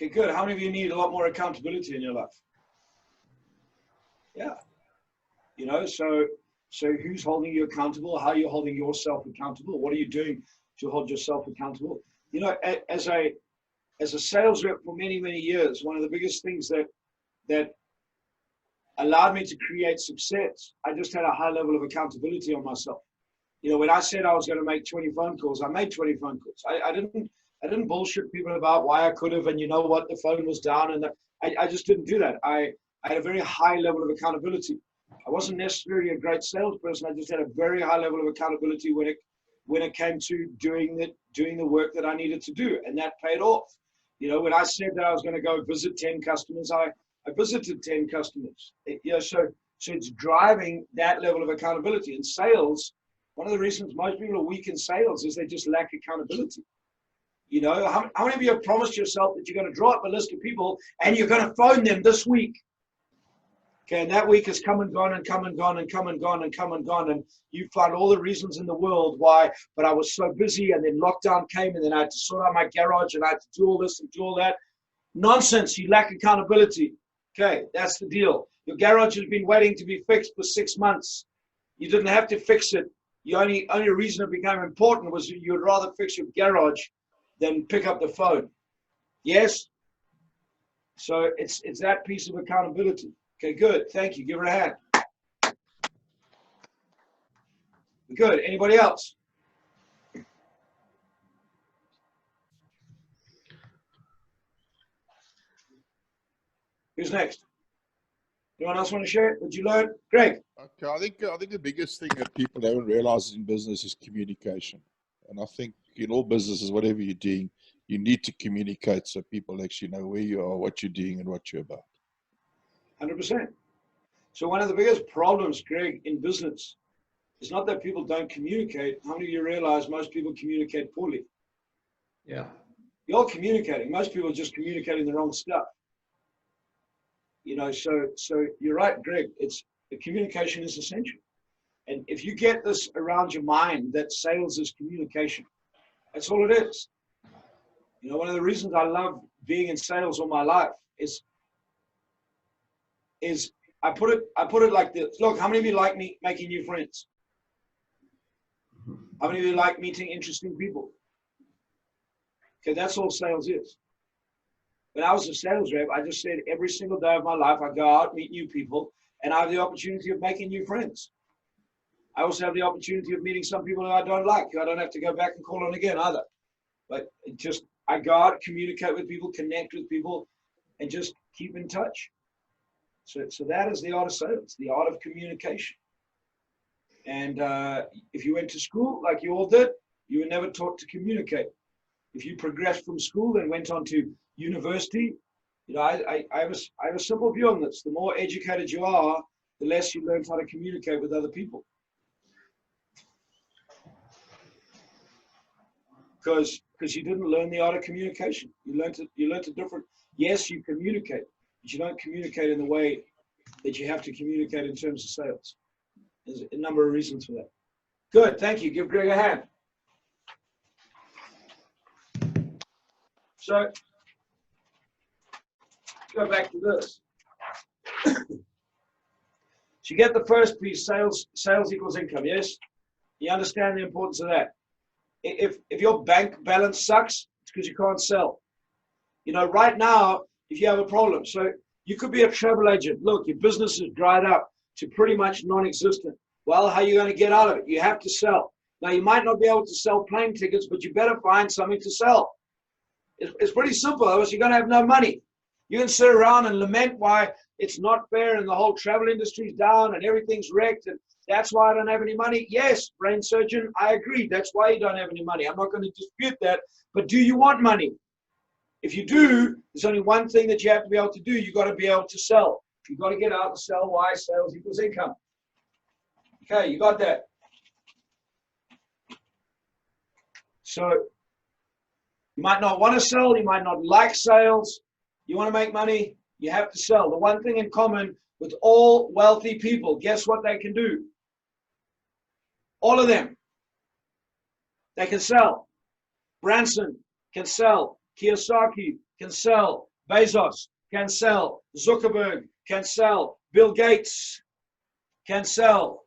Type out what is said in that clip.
Okay, good. How many of you need a lot more accountability in your life? Yeah. You know, so who's holding you accountable? How are you holding yourself accountable? What are you doing to hold yourself accountable? You know, as a sales rep for many, many years, one of the biggest things that allowed me to create success, I just had a high level of accountability on myself. You know, when I said I was going to make 20 phone calls, I made 20 phone calls. I didn't bullshit people about why I could have, and you know what, the phone was down, and I just didn't do that. I had a very high level of accountability. I wasn't necessarily a great salesperson. I just had a very high level of accountability when it came to doing the work that I needed to do, and that paid off. You know, when I said that I was going to go visit 10 customers, I visited 10 customers. You know, so it's driving that level of accountability. In sales, one of the reasons most people are weak in sales is they just lack accountability. You know, how many of you have promised yourself that you're going to draw up a list of people and you're going to phone them this week? Okay, and that week has come and gone and come and gone and come and gone and come and gone, and you find all the reasons in the world why, but I was so busy, and then lockdown came, and then I had to sort out my garage, and I had to do all this and do all that. Nonsense, you lack accountability. Okay, that's the deal. Your garage has been waiting to be fixed for 6 months. You didn't have to fix it. The only reason it became important was you'd rather fix your garage than pick up the phone. Yes? So it's that piece of accountability. Okay, good. Thank you. Give her a hand. Good. Anybody else? Who's next? Anyone else want to share? What'd you learn? Greg. Okay, I think the biggest thing that people haven't realized in business is communication. And I think in all businesses, whatever you're doing, you need to communicate so people actually know where you are, what you're doing, and what you're about. 100%. So one of the biggest problems, Greg, in business is not that people don't communicate. How many of you realize most people communicate poorly? Yeah. You're all communicating. Most people are just communicating the wrong stuff. You know, so you're right, Greg. The communication is essential. And if you get this around your mind that sales is communication, that's all it is. You know, one of the reasons I love being in sales all my life is I put it like this. Look, how many of you like making new friends? How many of you like meeting interesting people? Okay, that's all sales is. When I was a sales rep, I just said every single day of my life, I go out, meet new people, and I have the opportunity of making new friends. I also have the opportunity of meeting some people that I don't like. I don't have to go back and call on again either. But I go out, communicate with people, connect with people, and just keep in touch. So that is the art of sales, the art of communication. And if you went to school like you all did, you were never taught to communicate. If you progressed from school and went on to university, you know, I have a simple view on this. The more educated you are, the less you learn how to communicate with other people. Because you didn't learn the art of communication. You learned a different. Yes, you communicate, but you don't communicate in the way that you have to communicate in terms of sales. There's a number of reasons for that. Good, thank you. Give Greg a hand. So, go back to this. So you get the first piece, sales equals income, yes? You understand the importance of that. If your bank balance sucks, it's because you can't sell. You know, right now, if you have a problem, so you could be a travel agent. Look, your business is dried up to pretty much non-existent. Well, how are you going to get out of it? You have to sell. Now, you might not be able to sell plane tickets, but you better find something to sell. It's pretty simple, otherwise you're going to have no money. You can sit around and lament why it's not fair and the whole travel industry's down and everything's wrecked and that's why I don't have any money. Yes, brain surgeon, I agree. That's why you don't have any money. I'm not going to dispute that. But do you want money? If you do, there's only one thing that you have to be able to do. You've got to be able to sell. You've got to get out and sell. Why? Sales equals income. Okay, you got that. So you might not want to sell. You might not like sales. You want to make money, you have to sell. The one thing in common with all wealthy people, guess what they can do? All of them. They can sell. Branson can sell. Kiyosaki can sell. Bezos can sell. Zuckerberg can sell. Bill Gates can sell.